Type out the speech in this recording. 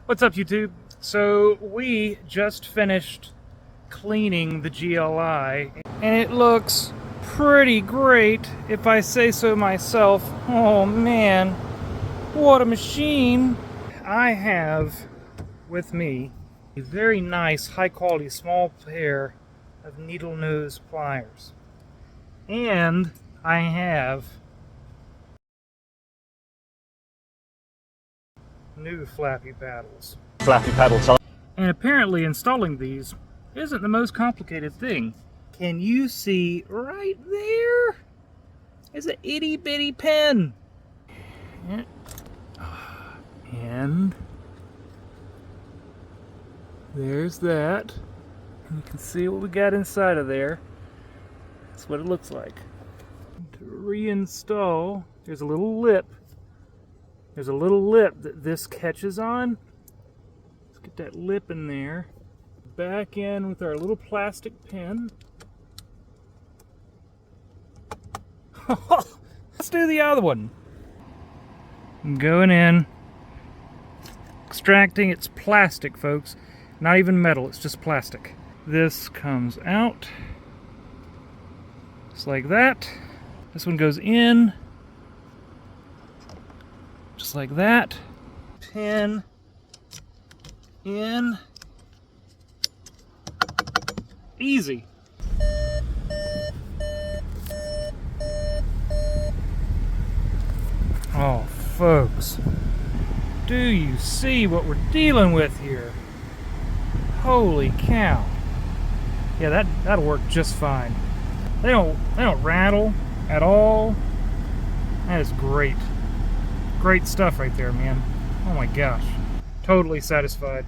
What's up, YouTube? So we just finished cleaning the GLI and it looks pretty great if I say so myself. Oh man, what a machine. I have with me a very nice high quality small pair of needle nose pliers, and I have new Flappy Paddles. Flappy Paddles. And apparently installing these isn't the most complicated thing. Can you see right there? Is an itty bitty pin. And there's that. And you can see what we got inside of there. That's what it looks like. To reinstall, there's a little lip. There's a little lip that this catches on. Let's get that lip in there. Back in with our little plastic pin. Let's do the other one. Going in. Extracting, it's plastic, folks. Not even metal, it's just plastic. This comes out. Just like that. This one goes in. Just like that. Pin in. Easy. Oh, folks. Do you see what we're dealing with here? Holy cow. Yeah, that'll work just fine. They don't rattle at all. That is great. Great stuff right there, man. Oh my gosh. Totally satisfied.